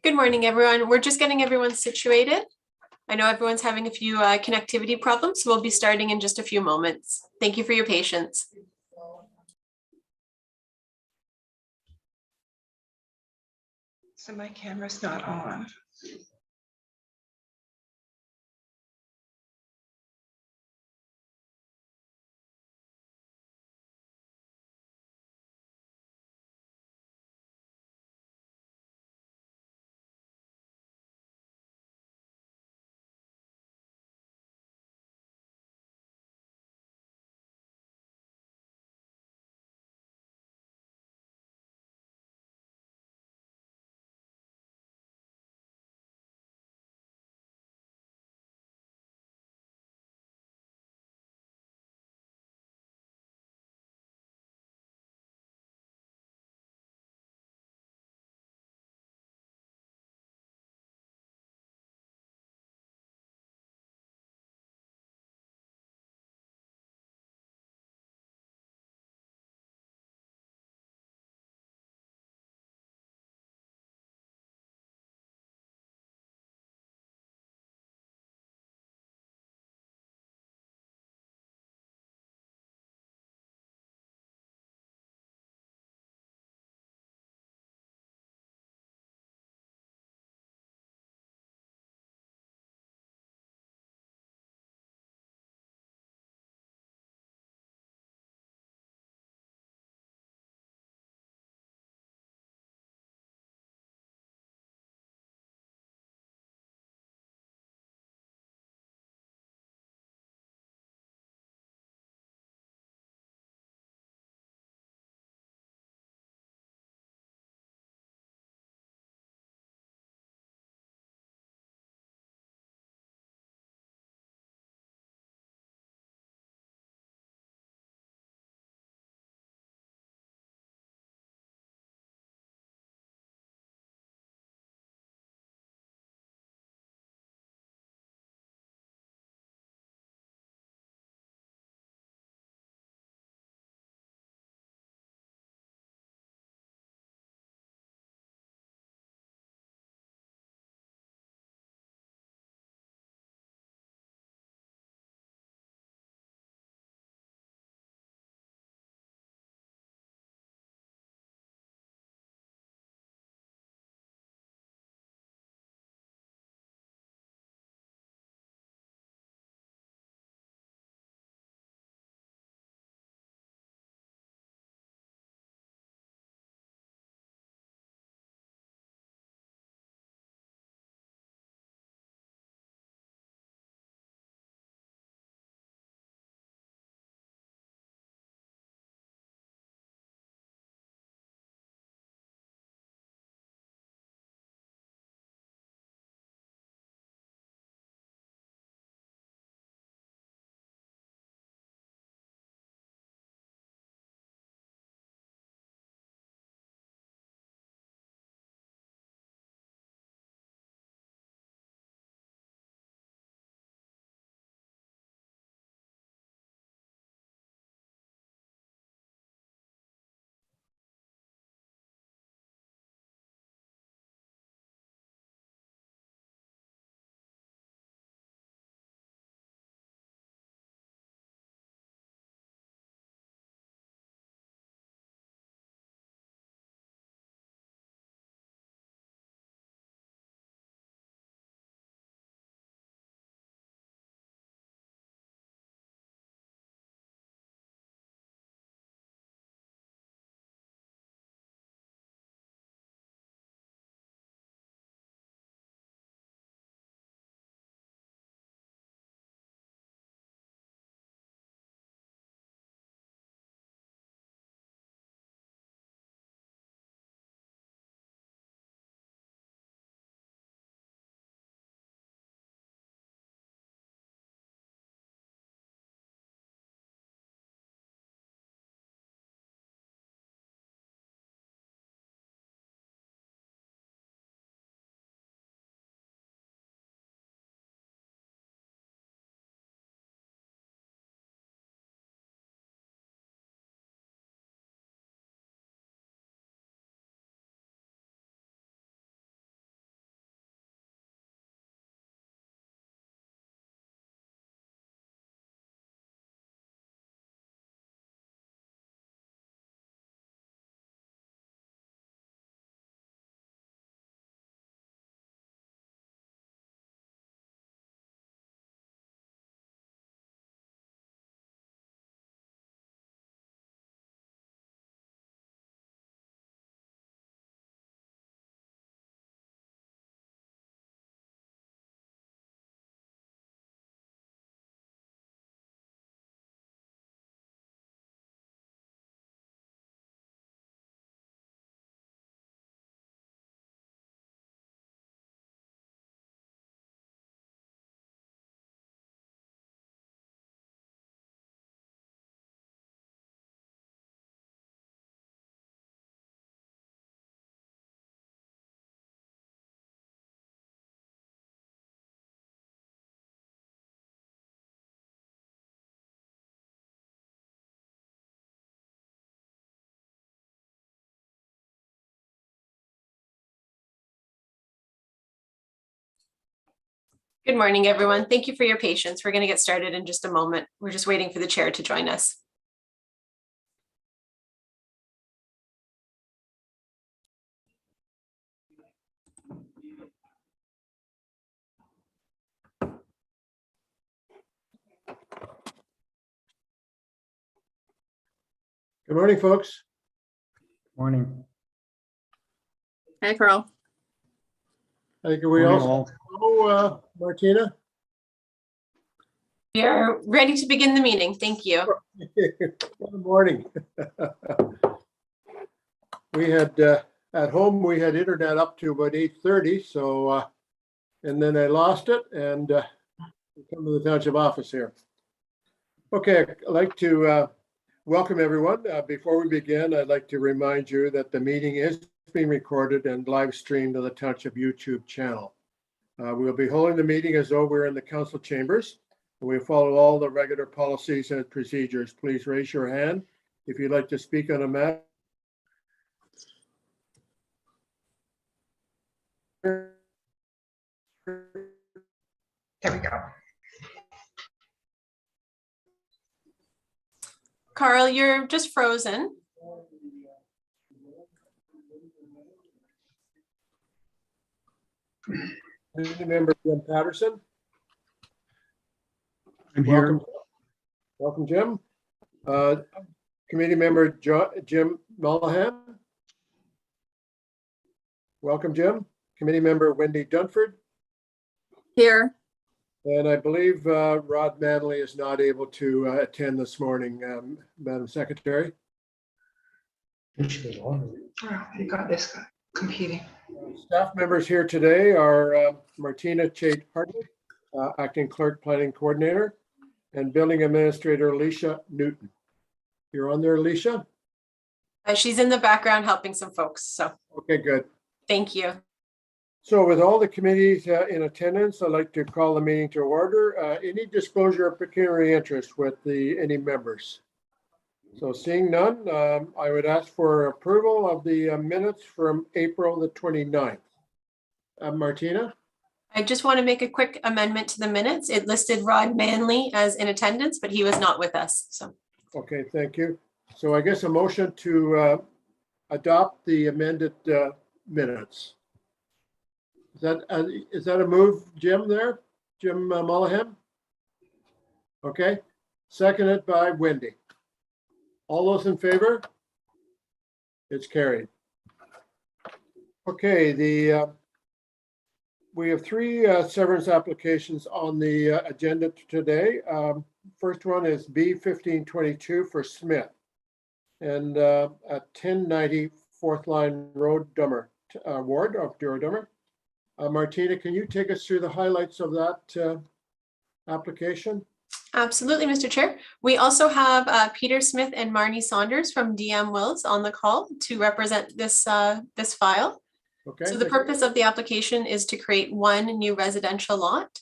Good morning, everyone. We're just getting everyone situated. I know everyone's having a few connectivity problems, so we'll be starting in just a few moments. Thank you for your patience. So my camera's not on. Good morning, everyone. Thank you for your patience. We're going to get started in just a moment. We're just waiting for the chair to join us. Good morning, folks. Morning. Hey, Carl. I think we Morning, all. Oh, Martina. We are ready to begin the meeting. Thank you. Good morning. We had at home, we had internet up to about 8:30. So, and then I lost it and come to the township office here. Okay, I'd like to welcome everyone. Before we begin, I'd like to remind you that the meeting is being recorded and live streamed to the township YouTube channel. We'll be holding the meeting as though we're in the council chambers. We follow all the regular policies and procedures. Please raise your hand if you'd like to speak on a matter. There we go. Carl, you're just frozen. Committee member Jim Patterson. I'm here. Welcome, Jim. Committee member Jim Mullahan. Welcome, Jim. Committee member Wendy Dunford. Here. And I believe Rod Manley is not able to attend this morning, Madam Secretary. Oh, you got this guy competing. Staff members here today are Martina Chait Hartley, Acting Clerk Planning Coordinator, and Building Administrator Alicia Newton. You're on there, Alicia? She's in the background helping some folks. So Okay, good. thank you. So with all the committees in attendance, I'd like to call the meeting to order. Any disclosure of pecuniary interest with any members? So seeing none, I would ask for approval of the minutes from April the 29th. Martina? I just want to make a quick amendment to the minutes. It listed Rod Manley as in attendance, but he was not with us. So Okay, thank you. So I guess a motion to adopt the amended minutes. Is that a move, Jim there? Jim Mullahan? Okay, seconded by Wendy. All those in favor? It's carried. Okay, we have three severance applications on the agenda today. First one is B1522 for Smith and at 1090 Fourth Line Road, Dummer, Ward of Douro-Dummer. Martina, can you take us through the highlights of that application? absolutely, Mr. Chair. We also have Peter Smith and Marnie Saunders from DM Wills on the call to represent this this file. Okay. So the purpose of the application is to create one new residential lot.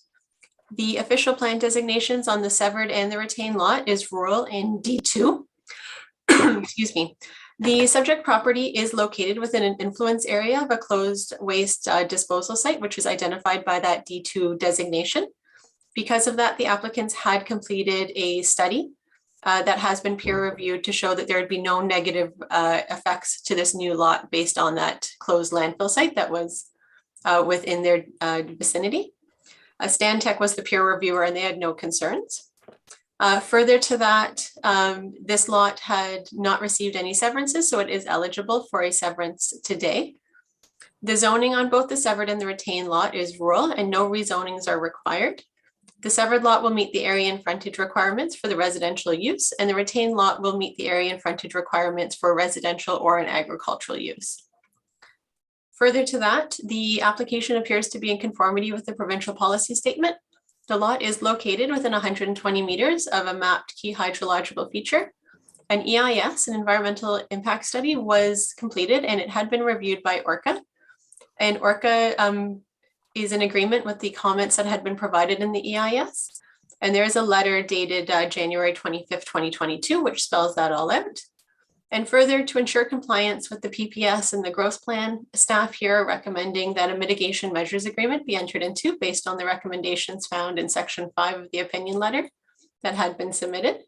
The official plan designations on the severed and the retained lot is rural in D2. Excuse me. The subject property is located within an influence area of a closed waste disposal site, which is identified by that D2 designation. Because of that, the applicants had completed a study that has been peer reviewed to show that there would be no negative effects to this new lot based on that closed landfill site that was within their vicinity. Stantec was the peer reviewer and they had no concerns. Further to that, this lot had not received any severances, so it is eligible for a severance today. The zoning on both the severed and the retained lot is rural and no rezonings are required. The severed lot will meet the area and frontage requirements for the residential use, and the retained lot will meet the area and frontage requirements for residential or an agricultural use. Further to that, the application appears to be in conformity with the provincial policy statement. The lot is located within 120 meters of a mapped key hydrological feature. An EIS, an environmental impact study, was completed and it had been reviewed by ORCA. And ORCA is in agreement with the comments that had been provided in the EIS. And there is a letter dated January 25th, 2022, which spells that all out. And further, to ensure compliance with the PPS and the growth plan, staff here are recommending that a mitigation measures agreement be entered into based on the recommendations found in section 5 of the opinion letter that had been submitted.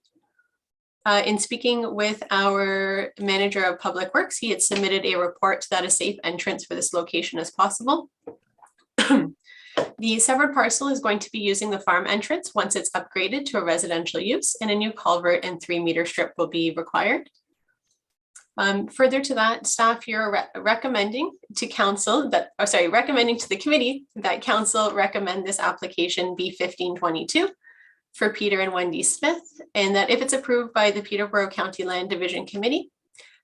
In speaking with our manager of public works, he had submitted a report that a safe entrance for this location is possible. The severed parcel is going to be using the farm entrance once it's upgraded to a residential use, and a new culvert and 3-meter strip will be required. Further to that, staff here are recommending to council that, recommending to the committee that council recommend this application be 1522 for Peter and Wendy Smith, and that if it's approved by the Peterborough County Land Division Committee,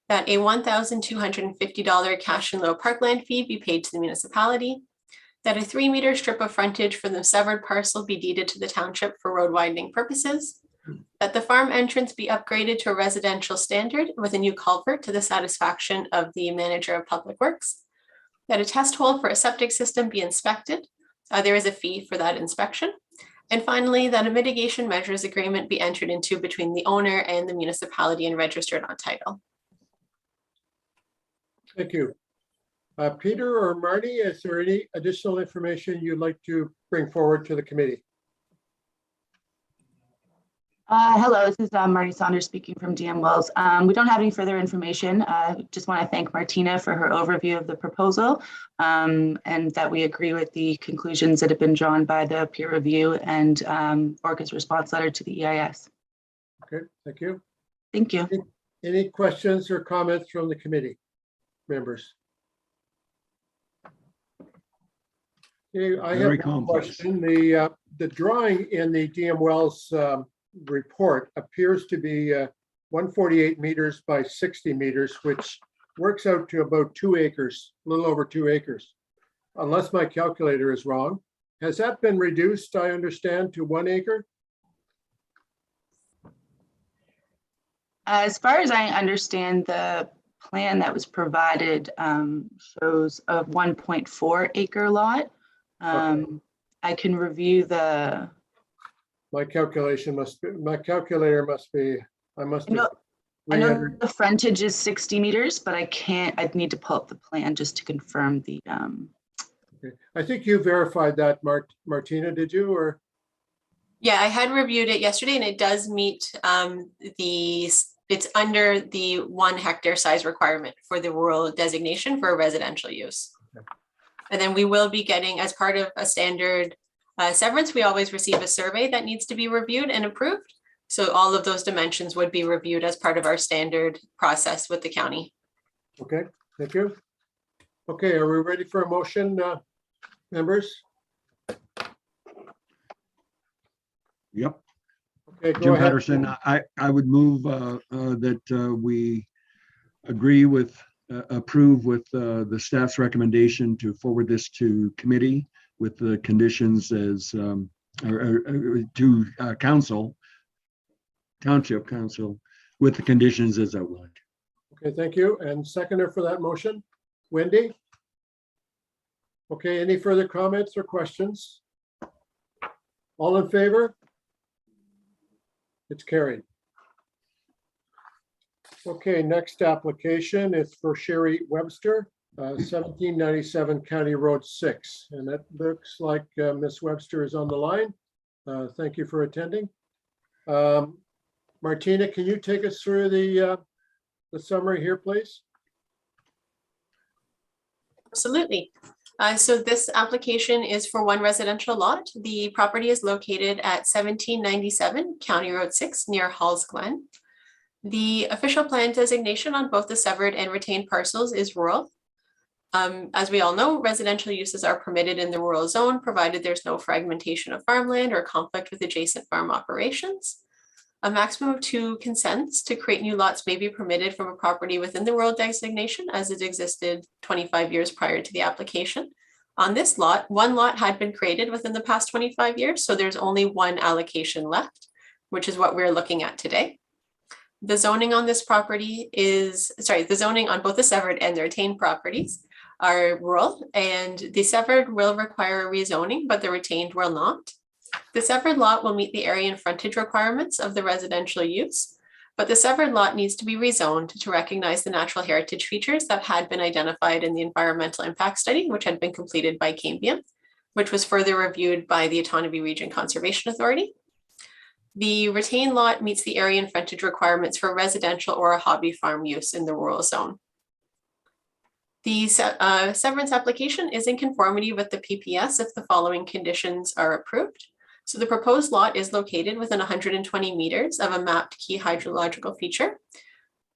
that a $1,250 cash and low parkland fee be paid to the municipality, that a 3-meter strip of frontage for the severed parcel be deeded to the township for road widening purposes, that the farm entrance be upgraded to a residential standard with a new culvert to the satisfaction of the manager of public works, that a test hole for a septic system be inspected. There is a fee for that inspection. And finally, that a mitigation measures agreement be entered into between the owner and the municipality and registered on title. Thank you. Peter or Marty, is there any additional information you'd like to bring forward to the committee? Hello, this is Marty Saunders speaking from DM Wells. We don't have any further information. Just want to thank Martina for her overview of the proposal, and that we agree with the conclusions that have been drawn by the peer review and Orca's response letter to the EIS. Okay, thank you. Thank you. Any questions or comments from the committee members? Okay, I have Very one complex. question. The drawing in the DM Wells report appears to be 148 meters by 60 meters, which works out to about 2 acres, a little over 2 acres, unless my calculator is wrong. Has that been reduced, I understand, to 1 acre? As far as I understand, the plan that was provided shows a 1.4 acre lot. I can review the. My calculator must be, I must have. I know the frontage is 60 meters, but I'd need to pull up the plan just to confirm the. Okay. I think you verified that, Martina, did you, or? Yeah, I had reviewed it yesterday and it does meet it's under the 1 hectare size requirement for the rural designation for a residential use. Okay. And then we will be getting, as part of a standard severance, we always receive a survey that needs to be reviewed and approved. So all of those dimensions would be reviewed as part of our standard process with the county. Okay, thank you. Okay, are we ready for a motion, members? Yep. Okay, go Jim ahead. Patterson, I would move that we agree with, approve with the staff's recommendation to forward this to committee with the conditions as, to council, township council, with the conditions as outlined. Okay, thank you. And seconder for that motion, Wendy? Okay, any further comments or questions? All in favor? It's carried. Okay, next application is for Sherry Webster, 1797 County Road 6. And it looks like Miss Webster is on the line. Thank you for attending. Martina, can you take us through the summary here, please? Absolutely. So this application is for 1 residential lot. The property is located at 1797 County Road 6 near Halls Glen. The official plan designation on both the severed and retained parcels is rural. As we all know, residential uses are permitted in the rural zone, provided there's no fragmentation of farmland or conflict with adjacent farm operations. A maximum of 2 consents to create new lots may be permitted from a property within the rural designation as it existed 25 years prior to the application. On this lot, 1 lot had been created within the past 25 years, so there's only 1 allocation left, which is what we're looking at today. The zoning on this property is, the zoning on both the severed and the retained properties are rural, and the severed will require a rezoning, but the retained will not. The severed lot will meet the area and frontage requirements of the residential use. but the severed lot needs to be rezoned to recognize the natural heritage features that had been identified in the environmental impact study, which had been completed by Cambium, which was further reviewed by the Autonomy Region Conservation Authority. The retained lot meets the area and frontage requirements for residential or a hobby farm use in the rural zone. The severance application is in conformity with the PPS if the following conditions are approved. So the proposed lot is located within 120 meters of a mapped key hydrological feature.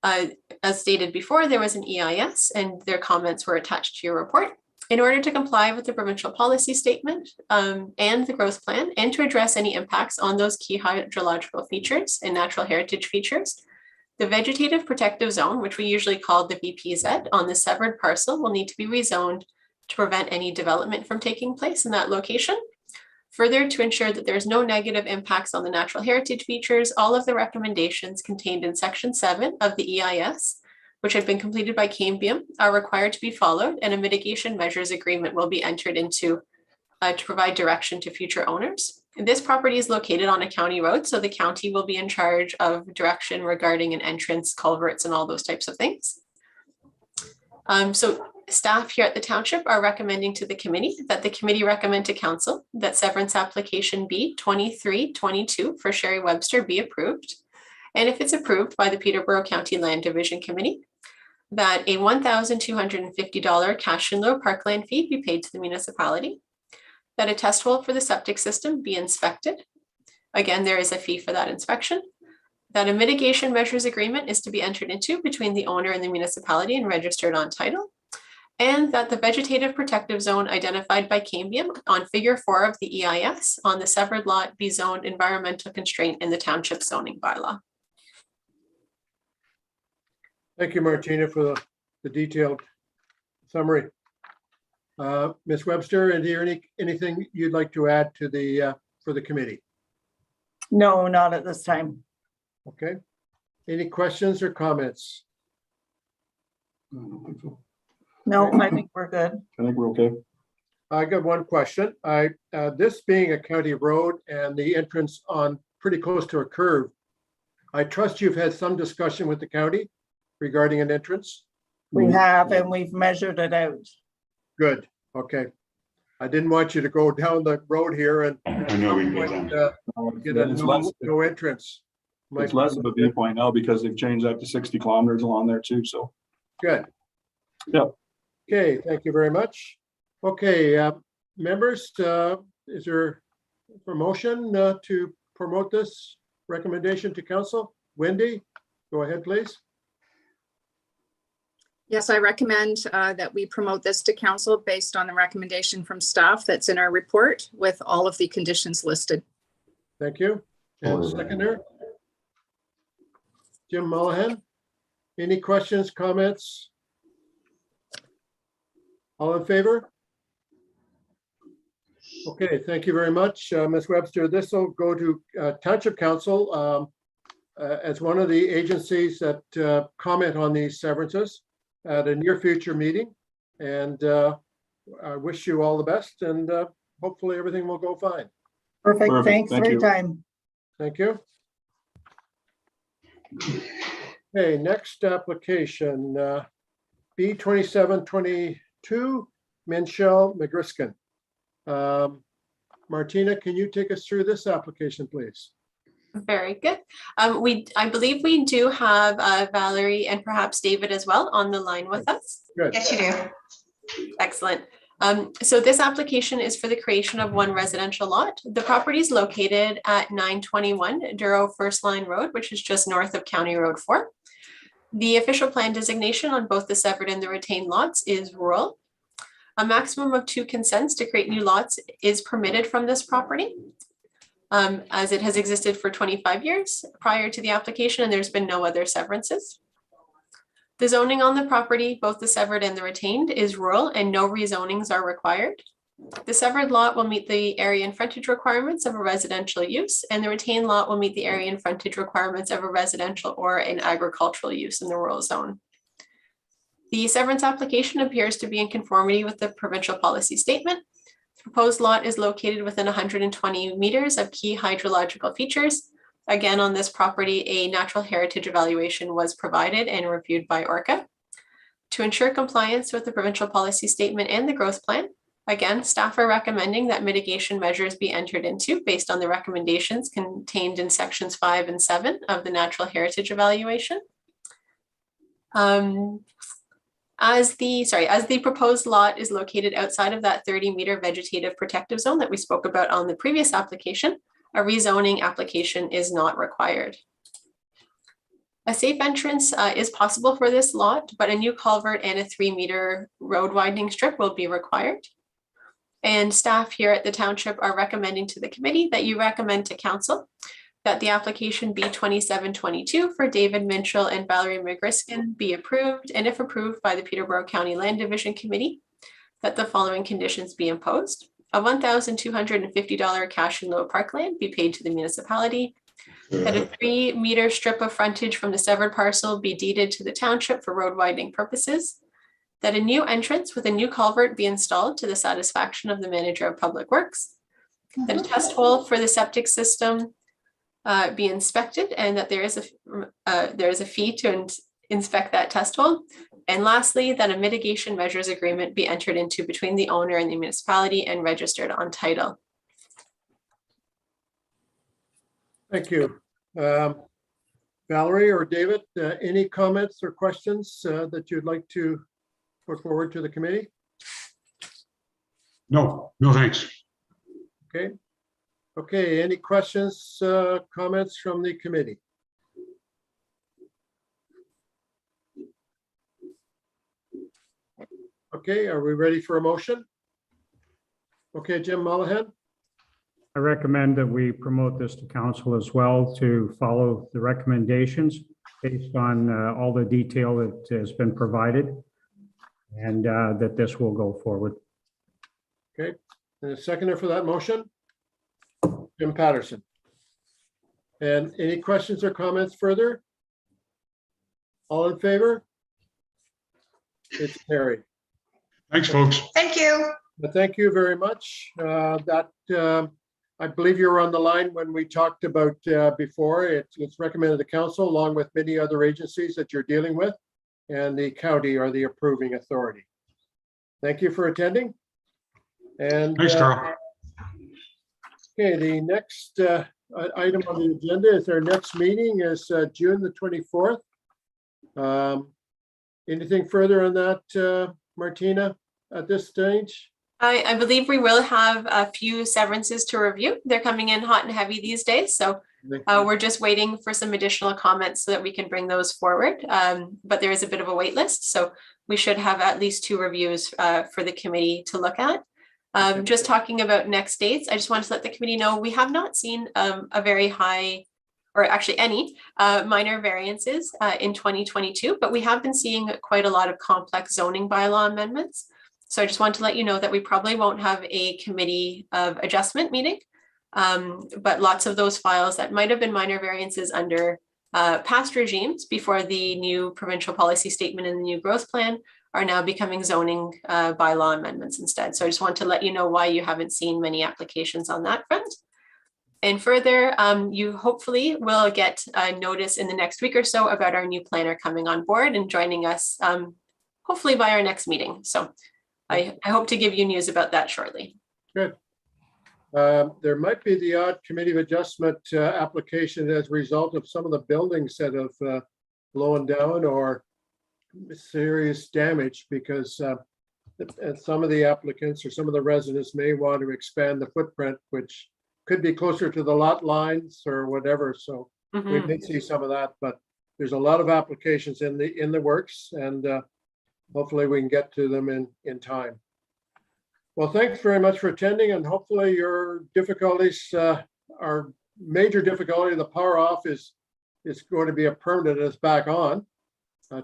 As stated before, there was an EIS and their comments were attached to your report. In order to comply with the provincial policy statement and the growth plan, and to address any impacts on those key hydrological features and natural heritage features, the vegetative protective zone, which we usually call the VPZ, on the severed parcel will need to be rezoned to prevent any development from taking place in that location. Further, to ensure that there's no negative impacts on the natural heritage features, all of the recommendations contained in Section 7 of the EIS, which had been completed by Cambium, are required to be followed, and a mitigation measures agreement will be entered into to provide direction to future owners. This property is located on a county road, so the county will be in charge of direction regarding an entrance, culverts, and all those types of things. So staff here at the township are recommending to the committee that the committee recommend to council that severance application B 2322 for Sherry Webster be approved. And if it's approved by the Peterborough County Land Division Committee, that a $1,250 cash in lieu parkland fee be paid to the municipality, that a test hole for the septic system be inspected. Again, there is a fee for that inspection. That a mitigation measures agreement is to be entered into between the owner and the municipality and registered on title. And that the vegetative protective zone identified by Cambium on figure 4 of the EIS on the severed lot be zoned environmental constraint in the township zoning bylaw. Thank you, Martina, for the detailed summary. Ms. Webster, is there anything you'd like to add to the for the committee? No, not at this time. Okay. Any questions or comments? No, I think we're good. I think we're okay. I got one question. This being a county road and the entrance on pretty close to a curve, I trust you've had some discussion with the county regarding an entrance? We have, and we've measured it out. Good, okay. I didn't want you to go down the road here and I know we can go down. get a no entrance. It's less of a viewpoint now because they've changed that to 60 kilometers along there too, so. Good. Yep. Okay, thank you very much. Okay, members, is there a promotion to promote this recommendation to council? Wendy, go ahead, please. Yes, I recommend that we promote this to council based on the recommendation from staff that's in our report with all of the conditions listed. Thank you. And seconder? Jim Mullahan? Any questions, comments? All in favor? Okay, thank you very much, Ms. Webster. This will go to Township Council as one of the agencies that comment on these severances at a near future meeting. And I wish you all the best and hopefully everything will go fine. Perfect. Thanks Thank for you. your time. Thank you. Okay, next application, B 2722, Michelle McGriskin. Martina, can you take us through this application, please? Very good. I believe we do have Valerie and perhaps David as well on the line with us. Good. Yes, you do. Excellent. So this application is for the creation of one residential lot. The property is located at 921 Douro First Line Road, which is just north of County Road 4. The official plan designation on both the severed and the retained lots is rural. A maximum of 2 consents to create new lots is permitted from this property, as it has existed for 25 years prior to the application, and there's been no other severances. The zoning on the property, both the severed and the retained, is rural and no rezonings are required. The severed lot will meet the area and frontage requirements of a residential use, and the retained lot will meet the area and frontage requirements of a residential or an agricultural use in the rural zone. The severance application appears to be in conformity with the provincial policy statement. The proposed lot is located within 120 meters of key hydrological features. Again, on this property, a natural heritage evaluation was provided and reviewed by ORCA. To ensure compliance with the provincial policy statement and the growth plan, again, staff are recommending that mitigation measures be entered into based on the recommendations contained in sections 5 and 7 of the natural heritage evaluation. As the proposed lot is located outside of that 30-meter vegetative protective zone that we spoke about on the previous application, a rezoning application is not required. A safe entrance is possible for this lot, but a new culvert and a 3-meter road widening strip will be required. And staff here at the township are recommending to the committee that you recommend to council that the application B2722 for David Minchell and Valerie McGriskin be approved, and if approved by the Peterborough County Land Division Committee, that the following conditions be imposed. A $1,250 cash and low parkland be paid to the municipality, that a 3-meter strip of frontage from the severed parcel be deeded to the township for road widening purposes, that a new entrance with a new culvert be installed to the satisfaction of the manager of public works, that a test hole for the septic system be inspected, and that there is a fee to inspect that test hole. And lastly, that a mitigation measures agreement be entered into between the owner and the municipality and registered on title. Thank you. Valerie or David, any comments or questions that you'd like to put forward to the committee? No, thanks. Okay. Okay, any questions, comments from the committee? Okay, are we ready for a motion? Okay, Jim Mullahan. I recommend that we promote this to council as well to follow the recommendations based on all the detail that has been provided, and that this will go forward. Okay, and a seconder for that motion? Jim Patterson. And any questions or comments further? All in favor? It's carried. Thanks, folks. Thank you. Thank you very much. I believe you were on the line when we talked about before. It's recommended the council, along with many other agencies that you're dealing with, and the county are the approving authority. Thank you for attending. And Thanks, Carl. okay, the next item on the agenda is our next meeting is June the 24th. Anything further on that, Martina, at this stage? I believe we will have a few severances to review. They're coming in hot and heavy these days, so we're just waiting for some additional comments so that we can bring those forward. But there is a bit of a wait list, so we should have at least 2 reviews for the committee to look at. Just talking about next dates, I just wanted to let the committee know we have not seen a very high, or actually any minor variances in 2022, but we have been seeing quite a lot of complex zoning bylaw amendments. So I just want to let you know that we probably won't have a committee of adjustment meeting, but lots of those files that might have been minor variances under past regimes before the new provincial policy statement and the new growth plan are now becoming zoning bylaw amendments instead. So I just want to let you know why you haven't seen many applications on that front. And further, you hopefully will get a notice in the next week or so about our new planner coming on board and joining us hopefully by our next meeting. So I hope to give you news about that shortly. Good. There might be the odd committee of adjustment application as a result of some of the buildings that have blown down or serious damage, because some of the applicants or some of the residents may want to expand the footprint, which could be closer to the lot lines or whatever. So we may see some of that, but there's a lot of applications in the works, and hopefully we can get to them in time. Well, thanks very much for attending, and hopefully your difficulties, our major difficulty, the power off is going to be a permanent and it's back on.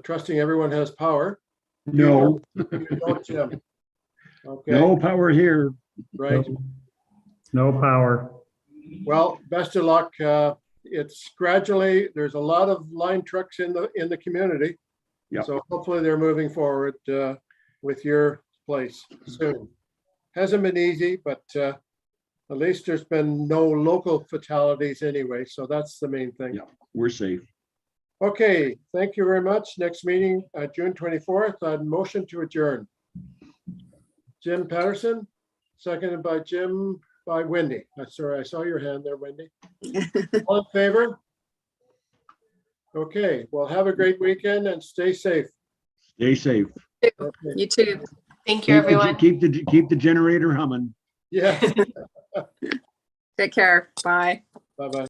Trusting everyone has power. No, Okay. no power here. Right. No power. Well, best of luck. It's gradually, there's a lot of line trucks in the community. Yeah. So hopefully they're moving forward with your place soon. Hasn't been easy, but At least there's been no local fatalities anyway, so that's the main thing. Yeah. We're safe. Okay, thank you very much. Next meeting, June 24th, on motion to adjourn. Jim Patterson, seconded by Wendy. Sorry, I saw your hand there, Wendy. All in favor? Okay, well, have a great weekend and stay safe. Stay safe. Okay. You too. Thank you, everyone. Keep the generator humming. Yeah, Take care. Bye. bye-bye.